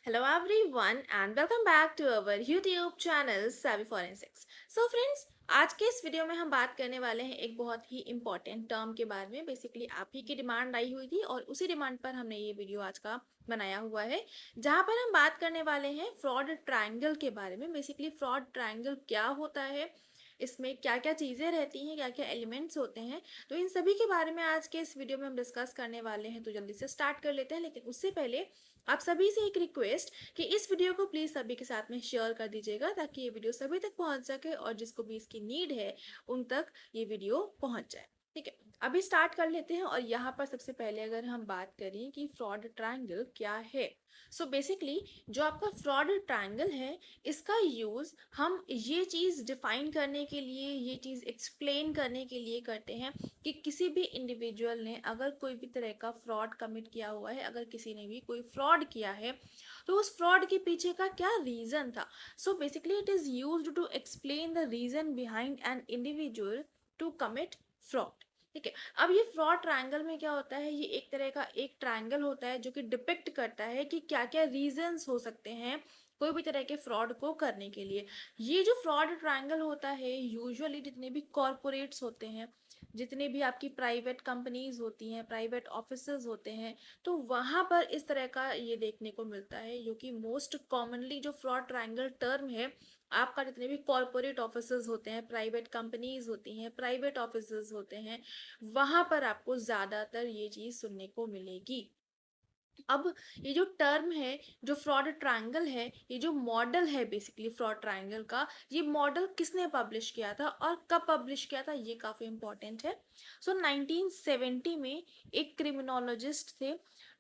Hello everyone and welcome back to our YouTube channel Savvy Forensics. So friends, आज के इस video में हम बात करने वाले हैं एक बहुत ही इम्पोर्टेंट टर्म के बारे में। बेसिकली आप ही की डिमांड आई हुई थी और उसी डिमांड पर हमने ये वीडियो आज का बनाया हुआ है, जहां पर हम बात करने वाले हैं फ्रॉड ट्रायंगल के बारे में। बेसिकली फ्रॉड ट्रायंगल क्या होता है, इसमें क्या क्या चीज़ें रहती हैं, क्या क्या एलिमेंट्स होते हैं, तो इन सभी के बारे में आज के इस वीडियो में हम डिस्कस करने वाले हैं। तो जल्दी से स्टार्ट कर लेते हैं, लेकिन उससे पहले आप सभी से एक रिक्वेस्ट कि इस वीडियो को प्लीज़ सभी के साथ में शेयर कर दीजिएगा, ताकि ये वीडियो सभी तक पहुंच सके और जिसको भी इसकी नीड है उन तक ये वीडियो पहुंच जाए। ठीक है, अभी स्टार्ट कर लेते हैं। और यहाँ पर सबसे पहले अगर हम बात करें कि फ्रॉड ट्रायंगल क्या है, सो बेसिकली जो आपका फ्रॉड ट्रायंगल है, इसका यूज़ हम ये चीज़ डिफाइन करने के लिए, ये चीज़ एक्सप्लेन करने के लिए करते हैं कि किसी भी इंडिविजुअल ने अगर कोई भी तरह का फ्रॉड कमिट किया हुआ है, अगर किसी ने भी कोई फ्रॉड किया है, तो उस फ्रॉड के पीछे का क्या रीज़न था। So basically it is used to explain the reason behind an individual to commit fraud. ठीक है, अब ये फ्रॉड ट्रायंगल में क्या होता है, ये एक तरह का एक ट्रायंगल होता है जो कि डिपिक्ट करता है कि क्या क्या रीजंस हो सकते हैं कोई भी तरह के फ्रॉड को करने के लिए। ये जो फ्रॉड ट्रायंगल होता है, यूजुअली जितने भी कॉरपोरेट्स होते हैं, जितने भी आपकी प्राइवेट कंपनीज होती हैं, प्राइवेट ऑफिसेज होते हैं, तो वहाँ पर इस तरह का ये देखने को मिलता है। जो कि मोस्ट कॉमनली जो फ्रॉड ट्रायंगल टर्म है, आपका जितने भी कॉरपोरेट ऑफिसेज होते हैं, प्राइवेट कंपनीज होती हैं, प्राइवेट ऑफिसेज होते हैं, वहाँ पर आपको ज़्यादातर ये चीज़ सुनने को मिलेगी। अब ये जो टर्म है, जो फ्रॉड ट्रायंगल है, ये जो मॉडल है बेसिकली फ्रॉड ट्रायंगल का, ये मॉडल किसने पब्लिश किया था और कब पब्लिश किया था, ये काफ़ी इंपॉर्टेंट है। सो 1970 में एक क्रिमिनोलॉजिस्ट थे,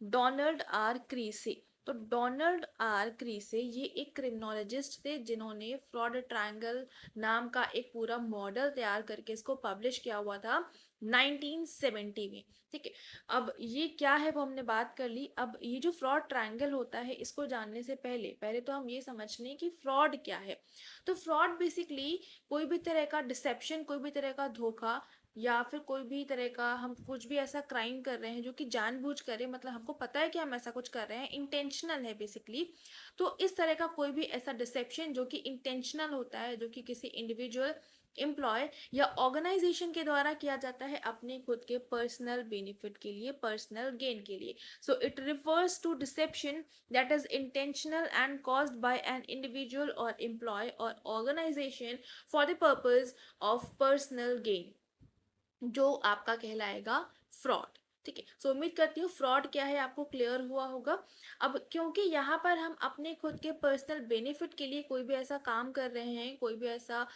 डोनाल्ड आर क्रीसे। तो डोनाल्ड आर क्रीसे ये एक क्रिमिनोलॉजिस्ट थे, जिन्होंने फ्रॉड ट्रायंगल नाम का एक पूरा मॉडल तैयार करके इसको पब्लिश किया हुआ था 1970 में। ठीक है, अब ये क्या है वो हमने बात कर ली। अब ये जो फ्रॉड ट्रायंगल होता है, इसको जानने से पहले पहले तो हम ये समझ लें कि फ्रॉड क्या है। तो फ्रॉड बेसिकली कोई भी तरह का डिसेप्शन, कोई भी तरह का धोखा, या फिर कोई भी तरह का हम कुछ भी ऐसा क्राइम कर रहे हैं जो कि जानबूझ कर, मतलब हमको पता है कि हम ऐसा कुछ कर रहे हैं, इंटेंशनल है बेसिकली। तो इस तरह का कोई भी ऐसा डिसेप्शन जो कि इंटेंशनल होता है, जो कि किसी इंडिविजुअल, एम्प्लॉय या ऑर्गेनाइजेशन के द्वारा किया जाता है अपने खुद के पर्सनल बेनिफिट के लिए, पर्सनल गेन के लिए। So it refers to deception that is intentional and caused by an individual or employee or organisation for the purpose of personal gain, जो आपका कहलाएगा फ्रॉड। ठीक है, सो उम्मीद करती हूँ फ्रॉड क्या है आपको क्लियर हुआ होगा। अब क्योंकि यहाँ पर हम अपने खुद के पर्सनल बेनिफिट के लिए कोई भी ऐसा काम कर रहे हैं, कोई भी ऐसा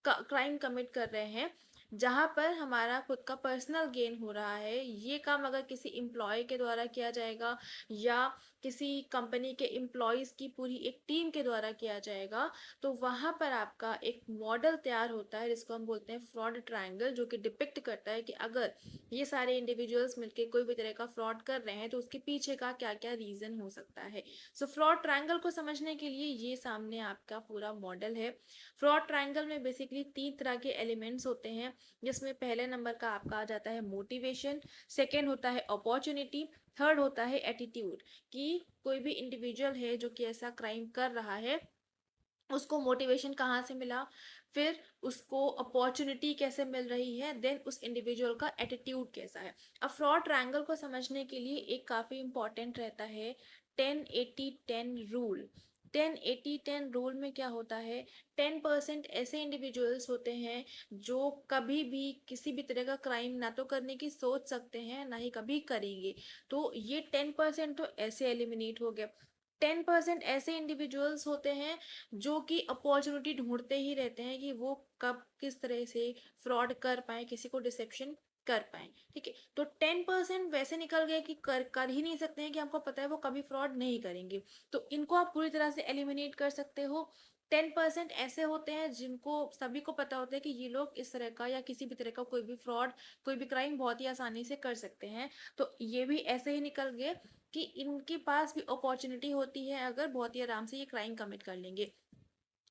क्राइम कमिट कर रहे हैं जहाँ पर हमारा खुद का पर्सनल गेन हो रहा है, ये काम अगर किसी एम्प्लॉय के द्वारा किया जाएगा या किसी कंपनी के एम्प्लॉयज़ की पूरी एक टीम के द्वारा किया जाएगा, तो वहाँ पर आपका एक मॉडल तैयार होता है जिसको हम बोलते हैं फ्रॉड ट्रायंगल, जो कि डिपिक्ट करता है कि अगर ये सारे इंडिविजुअल्स मिलके कोई भी तरह का फ्रॉड कर रहे हैं तो उसके पीछे का क्या क्या रीज़न हो सकता है। सो फ्रॉड ट्रायंगल को समझने के लिए ये सामने आपका पूरा मॉडल है। फ्रॉड ट्रायंगल में बेसिकली 3 तरह के एलिमेंट्स होते हैं, जिसमें पहले नंबर का आपका आ जाता है मोटिवेशन, सेकेंड होता है अपॉर्चुनिटी, थर्ड होता है एटीट्यूड। कि कोई भी इंडिविजुअल है जो कि ऐसा क्राइम कर रहा है, उसको मोटिवेशन कहाँ से मिला, फिर उसको अपॉर्चुनिटी कैसे मिल रही है, देन उस इंडिविजुअल का एटीट्यूड कैसा है। अब फ्रॉड ट्रायंगल को समझने के लिए एक काफ़ी इंपॉर्टेंट रहता है 10-80-10 रूल। 10-80-10 रूल में क्या होता है, 10% ऐसे इंडिविजुअल्स होते हैं जो कभी भी किसी भी तरह का क्राइम ना तो करने की सोच सकते हैं, ना ही कभी करेंगे। तो ये 10% तो ऐसे एलिमिनेट हो गए। 10% ऐसे इंडिविजुअल्स होते हैं जो कि अपॉर्चुनिटी ढूंढते ही रहते हैं कि वो कब किस तरह से फ्रॉड कर पाए, किसी को डिसेप्शन कर पाए। ठीक है, तो 10% वैसे निकल गए कि कर ही नहीं सकते हैं, कि हमको पता है वो कभी फ्रॉड नहीं करेंगे, तो इनको आप पूरी तरह से एलिमिनेट कर सकते हो। 10% ऐसे होते हैं जिनको सभी को पता होता है कि ये लोग इस तरह का या किसी भी तरह का कोई भी फ्रॉड, कोई भी क्राइम बहुत ही आसानी से कर सकते हैं, तो ये भी ऐसे ही निकल गए कि इनके पास भी अपॉर्चुनिटी होती है, अगर बहुत ही आराम से ये क्राइम कमिट कर लेंगे।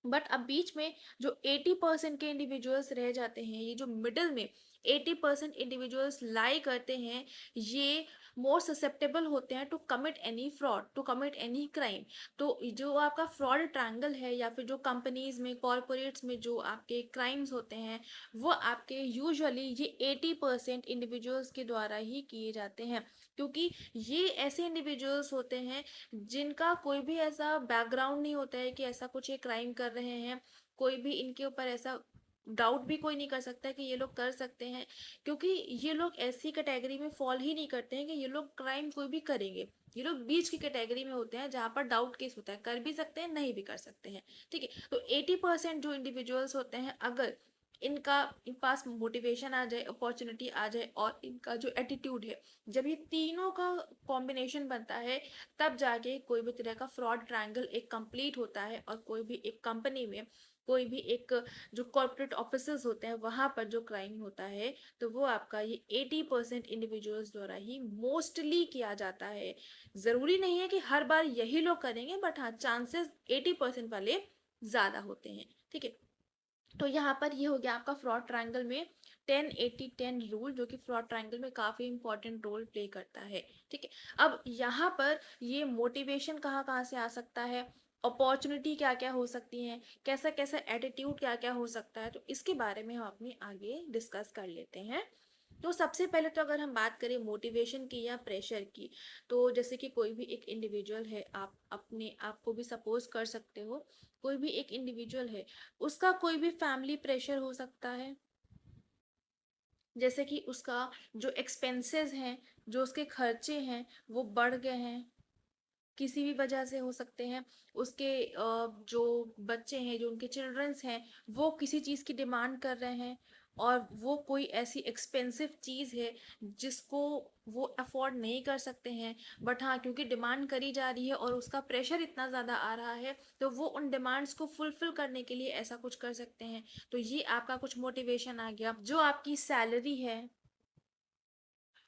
बट अब बीच में जो 80% के इंडिविजुअल्स रह जाते हैं, ये जो मिडिल में 80% इंडिविजुअल्स लाई करते हैं, ये मोर ससेप्टेबल होते हैं to commit any fraud, to commit any crime. तो जो आपका फ्रॉड ट्रायंगल है या फिर जो कंपनीज में, कॉरपोरेट्स में जो आपके क्राइम्स होते हैं, वो आपके यूजुअली ये 80% इंडिविजुअल्स के द्वारा ही किए जाते हैं, क्योंकि ये ऐसे इंडिविजुअल्स होते हैं जिनका कोई भी ऐसा बैकग्राउंड नहीं होता है कि ऐसा कुछ ये क्राइम कर रहे हैं। कोई भी इनके ऊपर ऐसा डाउट भी कोई नहीं कर सकता कि ये लोग कर सकते हैं, क्योंकि ये लोग ऐसी कैटेगरी में फॉल ही नहीं करते हैं कि ये लोग क्राइम कोई भी करेंगे। ये लोग बीच की कैटेगरी में होते हैं जहाँ पर डाउट केस होता है, कर भी सकते हैं, नहीं भी कर सकते हैं। ठीक है, तो 80% जो इंडिविजुअल्स होते हैं, अगर इनका इन पास मोटिवेशन आ जाए, अपॉर्चुनिटी आ जाए और इनका जो एटीट्यूड है, जब ये तीनों का कॉम्बिनेशन बनता है, तब जाके कोई भी तरह का फ्रॉड ट्रायंगल एक कंप्लीट होता है और कोई भी एक कंपनी में, कोई भी एक जो कॉर्पोरेट ऑफिसर्स होते हैं वहां पर जो क्राइम होता है, तो वो आपका ये 80% इंडिविजुअल्स द्वारा ही मोस्टली किया जाता है। जरूरी नहीं है कि हर बार यही लोग करेंगे, बट हाँ, चांसेस 80% वाले ज्यादा होते हैं। ठीक है, तो यहाँ पर ये हो गया आपका फ्रॉड ट्रायंगल में 10-80-10 रूल, जो कि फ्रॉड ट्रायंगल में काफी इंपॉर्टेंट रोल प्ले करता है। ठीक है, अब यहाँ पर ये मोटिवेशन कहाँ कहाँ से आ सकता है, अपॉर्चुनिटी क्या क्या हो सकती है, कैसा कैसा एटीट्यूड क्या क्या हो सकता है, तो इसके बारे में हम अपने आगे डिस्कस कर लेते हैं। तो सबसे पहले तो अगर हम बात करें मोटिवेशन की या प्रेशर की, तो जैसे कि कोई भी एक इंडिविजुअल है, आप अपने आप को भी सपोज कर सकते हो, कोई भी एक इंडिविजुअल है, उसका कोई भी फैमिली प्रेशर हो सकता है। जैसे कि उसका जो एक्सपेंसेस हैं, जो उसके खर्चे हैं, वो बढ़ गए हैं, किसी भी वजह से हो सकते हैं। उसके जो बच्चे हैं, जो उनके चिल्ड्रंस हैं, वो किसी चीज़ की डिमांड कर रहे हैं, और वो कोई ऐसी एक्सपेंसिव चीज़ है जिसको वो अफोर्ड नहीं कर सकते हैं, बट हाँ, क्योंकि डिमांड करी जा रही है और उसका प्रेशर इतना ज़्यादा आ रहा है, तो वो उन डिमांड्स को फुलफिल करने के लिए ऐसा कुछ कर सकते हैं। तो ये आपका कुछ मोटिवेशन आ गया। जो आपकी सैलरी है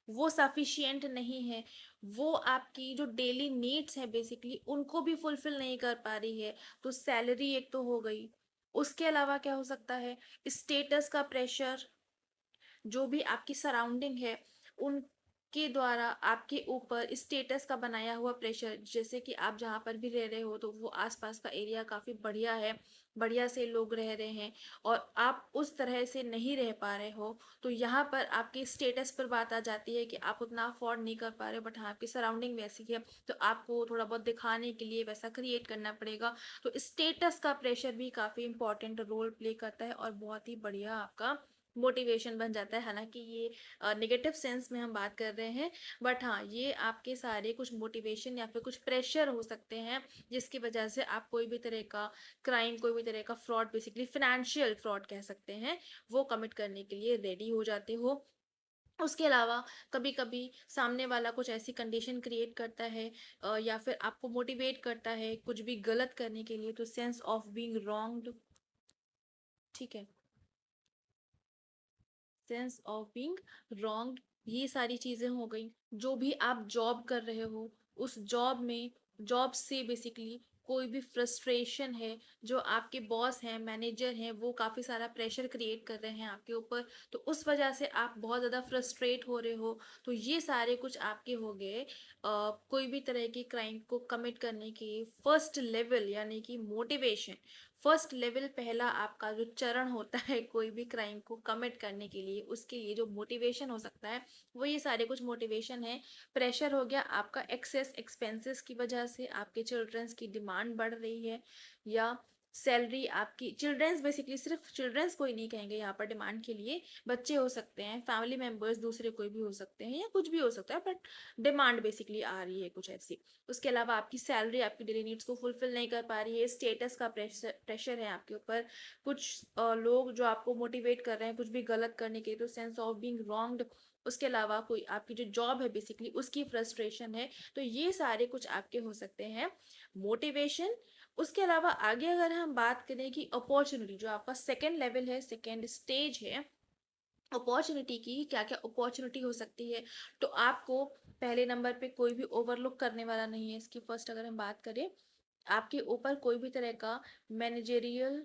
वो सफिशिएंट नहीं है, वो आपकी जो डेली नीड्स है बेसिकली उनको भी फुलफिल नहीं कर पा रही है, तो सैलरी एक तो हो गई। उसके अलावा क्या हो सकता है, स्टेटस का प्रेशर, जो भी आपकी सराउंडिंग है उनके द्वारा आपके ऊपर स्टेटस का बनाया हुआ प्रेशर, जैसे कि आप जहाँ पर भी रह रहे हो तो वो आसपास का एरिया काफ़ी बढ़िया है, बढ़िया से लोग रह रहे हैं, और आप उस तरह से नहीं रह पा रहे हो, तो यहाँ पर आपके स्टेटस पर बात आ जाती है कि आप उतना अफोर्ड नहीं कर पा रहे हो, बट हाँ, आपकी सराउंडिंग वैसी है, तो आपको थोड़ा बहुत दिखाने के लिए वैसा क्रिएट करना पड़ेगा। तो स्टेटस का प्रेशर भी काफ़ी इंपॉर्टेंट रोल प्ले करता है और बहुत ही बढ़िया आपका मोटिवेशन बन जाता है। हालांकि ये नेगेटिव सेंस में हम बात कर रहे हैं, बट हाँ, ये आपके सारे कुछ मोटिवेशन या फिर कुछ प्रेशर हो सकते हैं, जिसकी वजह से आप कोई भी तरह का क्राइम, कोई भी तरह का फ्रॉड, बेसिकली फिनेंशियल फ्रॉड कह सकते हैं, वो कमिट करने के लिए रेडी हो जाते हो। उसके अलावा कभी कभी सामने वाला कुछ ऐसी कंडीशन क्रिएट करता है, या फिर आपको मोटिवेट करता है कुछ भी गलत करने के लिए, तो सेंस ऑफ बीइंग रॉन्ग्ड, ठीक है, सेंस ऑफ बीइंग रॉन्ग्ड, ये सारी चीजें हो गई। जो भी आप जॉब कर रहे हो, उस जॉब में, जॉब से बेसिकली कोई भी फ्रस्ट्रेशन है, जो आपके बॉस हैं, मैनेजर हैं, वो काफ़ी सारा प्रेशर क्रिएट कर रहे हैं आपके ऊपर, तो उस वजह से आप बहुत ज़्यादा फ्रस्ट्रेट हो रहे हो, तो ये सारे कुछ आपके हो गए कोई भी तरह की क्राइम को कमिट करने की फर्स्ट लेवल, यानी कि मोटिवेशन। फर्स्ट लेवल, पहला आपका जो चरण होता है कोई भी क्राइम को कमिट करने के लिए, उसके लिए जो मोटिवेशन हो सकता है, वो ये सारे कुछ मोटिवेशन है। प्रेशर हो गया आपका एक्सेस एक्सपेंसेस की वजह से, आपके चिल्ड्रंस की डिमांड बढ़ रही है, या सैलरी आपकी, चिल्ड्रंस बेसिकली सिर्फ चिल्ड्रंस को ही नहीं कहेंगे यहाँ पर डिमांड के लिए, बच्चे हो सकते हैं, फैमिली मेंबर्स दूसरे कोई भी हो सकते हैं, या कुछ भी हो सकता है, बट डिमांड बेसिकली आ रही है कुछ ऐसी। उसके अलावा आपकी सैलरी आपकी डेली नीड्स को फुलफिल नहीं कर पा रही है, स्टेटस का प्रेशर प्रेशर है आपके ऊपर, कुछ लोग जो आपको मोटिवेट कर रहे हैं कुछ भी गलत करने के लिए, तो सेंस ऑफ बीइंग रॉन्ग्ड। उसके अलावा कोई आपकी जो जॉब है बेसिकली उसकी फ्रस्ट्रेशन है, तो ये सारे कुछ आपके हो सकते हैं मोटिवेशन। उसके अलावा आगे अगर हम बात करें कि अपॉर्चुनिटी, जो आपका सेकेंड लेवल है, सेकेंड स्टेज है, अपॉर्चुनिटी की क्या क्या अपॉर्चुनिटी हो सकती है, तो आपको पहले नंबर पे कोई भी ओवरलुक करने वाला नहीं है। इसकी फर्स्ट अगर हम बात करें, आपके ऊपर कोई भी तरह का मैनेजेरियल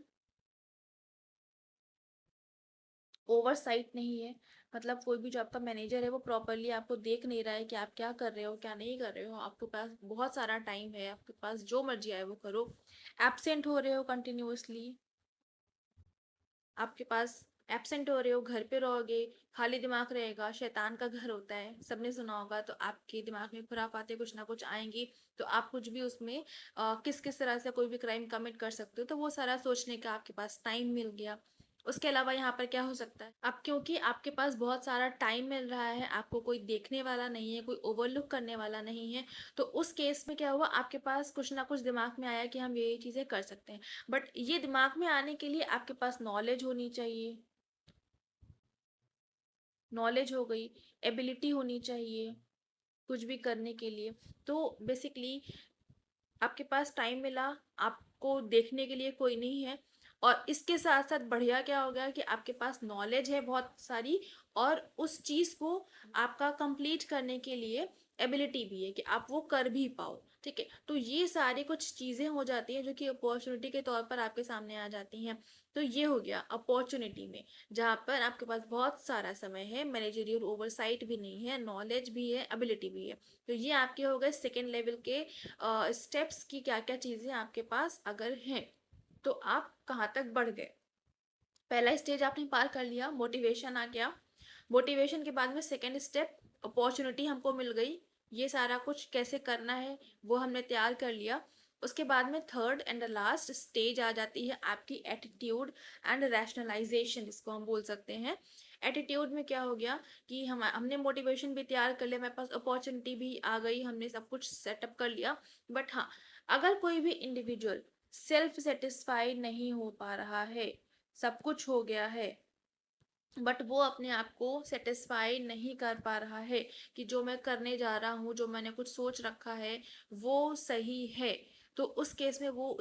ओवरसाइट नहीं है, मतलब कोई भी जो आपका मैनेजर है वो प्रॉपरली आपको देख नहीं रहा है कि आप क्या कर रहे हो क्या नहीं कर रहे हो। आपके पास बहुत सारा टाइम है, आपके पास जो मर्जी आए वो करो। एब्सेंट हो रहे हो कंटिन्यूअसली, आपके पास एब्सेंट हो रहे हो, घर पे रहोगे, खाली दिमाग रहेगा, शैतान का घर होता है, सबने सुना होगा। तो आपके दिमाग में खुराफाते कुछ ना कुछ आएंगी। तो आप कुछ भी उसमें किस किस तरह से कोई भी क्राइम कमिट कर सकते हो, तो वो सारा सोचने का आपके पास टाइम मिल गया। उसके अलावा यहाँ पर क्या हो सकता है, अब क्योंकि आपके पास बहुत सारा टाइम मिल रहा है, आपको कोई देखने वाला नहीं है, कोई ओवरलुक करने वाला नहीं है, तो उस केस में क्या हुआ, आपके पास कुछ ना कुछ दिमाग में आया कि हम ये चीज़ें कर सकते हैं। बट ये दिमाग में आने के लिए आपके पास नॉलेज होनी चाहिए, नॉलेज हो गई, एबिलिटी होनी चाहिए कुछ भी करने के लिए। तो बेसिकली आपके पास टाइम मिला, आपको देखने के लिए कोई नहीं है, और इसके साथ साथ बढ़िया क्या हो गया कि आपके पास नॉलेज है बहुत सारी, और उस चीज़ को आपका कंप्लीट करने के लिए एबिलिटी भी है कि आप वो कर भी पाओ। ठीक है, तो ये सारी कुछ चीज़ें हो जाती हैं जो कि अपॉर्चुनिटी के तौर पर आपके सामने आ जाती हैं। तो ये हो गया अपॉर्चुनिटी में, जहाँ पर आपके पास बहुत सारा समय है, मैनेजरियल ओवरसाइट भी नहीं है, नॉलेज भी है, एबिलिटी भी है। तो ये आपके हो गए सेकेंड लेवल के स्टेप्स की क्या क्या चीज़ें आपके पास अगर हैं, तो आप कहाँ तक बढ़ गए। पहला स्टेज आपने पार कर लिया, मोटिवेशन आ गया। मोटिवेशन के बाद में सेकेंड स्टेप, अपॉर्चुनिटी हमको मिल गई, ये सारा कुछ कैसे करना है वो हमने तैयार कर लिया। उसके बाद में third and the last stage आ जाती है आपकी एटीट्यूड एंड रैशनलाइजेशन, जिसको हम बोल सकते हैं। एटीट्यूड में क्या हो गया कि हमने मोटिवेशन भी तैयार कर लिया, हमारे पास अपॉर्चुनिटी भी आ गई, हमने सब कुछ सेटअप कर लिया। बट हाँ, अगर कोई भी इंडिविजुअल सेल्फ सेटिस्फाइड नहीं हो पा रहा है, सब कुछ हो गया है, बट वो अपने आप को सेटिस्फाई नहीं कर पा रहा है कि जो मैं करने जा रहा हूँ, जो मैंने कुछ सोच रखा है वो सही है, तो उस केस में वो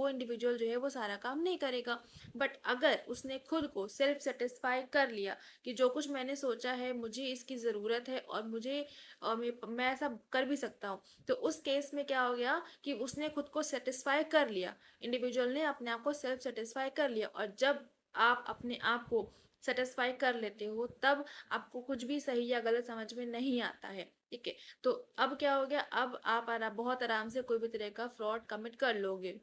इंडिविजुअल जो है वो सारा काम नहीं करेगा। बट अगर उसने खुद को सेल्फ सेटिस्फाई कर लिया कि जो कुछ मैंने सोचा है मुझे इसकी ज़रूरत है, और मुझे मैं ऐसा कर भी सकता हूँ, तो उस केस में क्या हो गया कि उसने खुद को सेटिस्फाई कर लिया, इंडिविजुअल ने अपने आप को सेल्फ सेटिस्फाई कर लिया। और जब आप अपने आप को सेटिस्फाई कर लेते हो, तब आपको कुछ भी सही या गलत समझ में नहीं आता है। ठीक है, तो अब क्या हो गया, अब आप बहुत आराम से कोई भी तरह का फ्रॉड कमिट कर लोगे,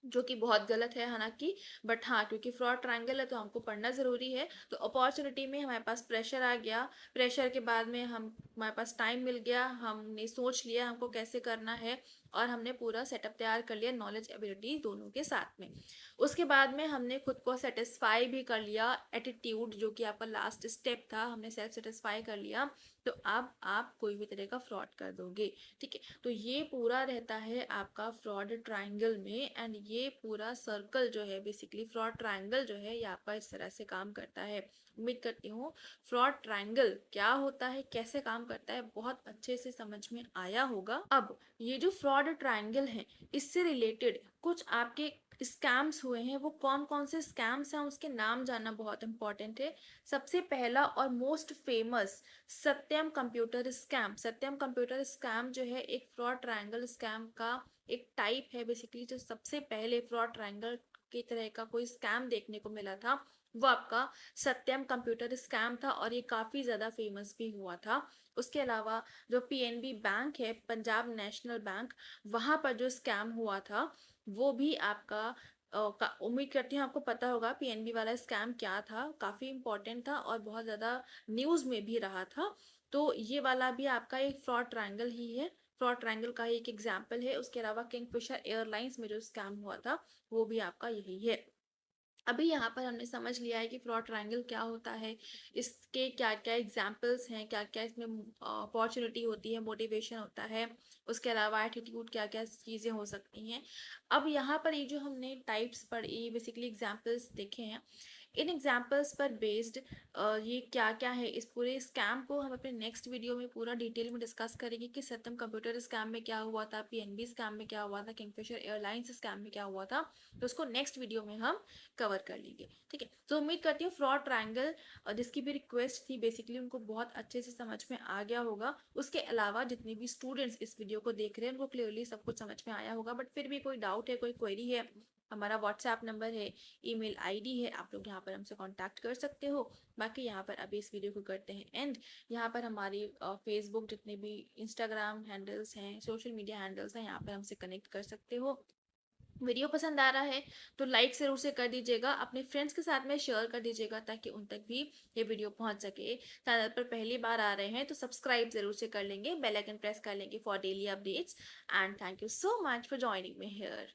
जो कि बहुत गलत है हालांकि। बट हाँ, क्योंकि फ्रॉड ट्रायंगल है तो हमको पढ़ना ज़रूरी है। तो अपॉर्चुनिटी में हमारे पास प्रेशर आ गया, प्रेशर के बाद में हमारे पास टाइम मिल गया, हमने सोच लिया हमको कैसे करना है, और हमने पूरा सेटअप तैयार कर लिया, नॉलेज एबिलिटी दोनों के साथ में। उसके बाद में हमने खुद को सेटिस्फाई भी कर लिया, एटीट्यूड जो कि आपका लास्ट स्टेप था, हमने सेल्फ सेटिस्फाई कर लिया। तो अब आप कोई भी तरह का फ्रॉड कर दोगे। ठीक है, तो ये पूरा रहता है आपका फ्रॉड ट्रायंगल में, एंड ये पूरा सर्कल जो है बेसिकली फ्रॉड ट्रायंगल जो है ये आपका इस तरह से काम करता है। उम्मीद करती हूँ फ्रॉड ट्रायंगल क्या होता है, कैसे काम करता है, बहुत अच्छे से समझ में आया होगा। अब ये जो फ्रॉड ट्रायंगल है, इससे रिलेटेड कुछ आपके स्कैम्स हुए हैं, वो कौन कौन से स्कैम्स हैं उसके नाम जानना बहुत इंपॉर्टेंट है। सबसे पहला और मोस्ट फेमस सत्यम कंप्यूटर स्कैम। सत्यम कंप्यूटर स्कैम जो है एक फ्रॉड ट्रायंगल स्कैम का एक टाइप है बेसिकली। जो सबसे पहले फ्रॉड ट्रायंगल की तरह का कोई स्कैम देखने को मिला था वो आपका सत्यम कंप्यूटर स्कैम था, और ये काफ़ी ज़्यादा फेमस भी हुआ था। उसके अलावा जो पीएनबी बैंक है, पंजाब नेशनल बैंक, वहाँ पर जो स्कैम हुआ था वो भी आपका उम्मीद करती हूँ आपको पता होगा पीएनबी वाला स्कैम क्या था, काफ़ी इंपॉर्टेंट था और बहुत ज़्यादा न्यूज़ में भी रहा था। तो ये वाला भी आपका एक फ्रॉड ट्रायंगल ही है, फ्रॉड ट्रायंगल का ही एक एग्जाम्पल है। उसके अलावा किंगफिशर एयरलाइंस में जो स्कैम हुआ था वो भी आपका यही है। अभी यहाँ पर हमने समझ लिया है कि फ्रॉड ट्रायंगल क्या होता है, इसके क्या क्या एग्जाम्पल्स हैं, क्या क्या इसमें अपॉर्चुनिटी होती है, मोटिवेशन होता है, उसके अलावा एटीट्यूड क्या क्या चीज़ें हो सकती हैं। अब यहाँ पर ये जो हमने टाइप्स पढ़ी, बेसिकली एग्जाम्पल्स देखे हैं, इन एग्जाम्पल्स पर बेस्ड ये क्या क्या है, इस पूरे स्कैम को हम अपने नेक्स्ट वीडियो में पूरा डिटेल में डिस्कस करेंगे कि सत्यम कंप्यूटर स्कैम में क्या हुआ था, पीएनबी स्कैम में क्या हुआ था, किंगफिशर एयरलाइंस स्कैम में क्या हुआ था। तो उसको नेक्स्ट वीडियो में हम कवर कर लेंगे। ठीक है, तो उम्मीद करती हूँ फ्रॉड ट्रायंगल जिसकी भी रिक्वेस्ट थी बेसिकली उनको बहुत अच्छे से समझ में आ गया होगा। उसके अलावा जितने भी स्टूडेंट्स इस वीडियो को देख रहे हैं उनको क्लियरली सब कुछ समझ में आया होगा। बट फिर भी कोई डाउट है, कोई क्वेरी है, हमारा व्हाट्सएप नंबर है, ईमेल आईडी है, आप लोग यहाँ पर हमसे कांटेक्ट कर सकते हो। बाकी यहाँ पर अभी इस वीडियो को करते हैं एंड। यहाँ पर हमारी फेसबुक जितने भी इंस्टाग्राम हैंडल्स हैं, सोशल मीडिया हैंडल्स हैं, यहाँ पर हमसे कनेक्ट कर सकते हो। वीडियो पसंद आ रहा है तो लाइक ज़रूर से कर दीजिएगा, अपने फ्रेंड्स के साथ में शेयर कर दीजिएगा ताकि उन तक भी ये वीडियो पहुंच सके। चैनल पर पहली बार आ रहे हैं तो सब्सक्राइब ज़रूर से कर लेंगे, बेल आइकन प्रेस कर लेंगे for daily updates. And thank you so much for joining me here.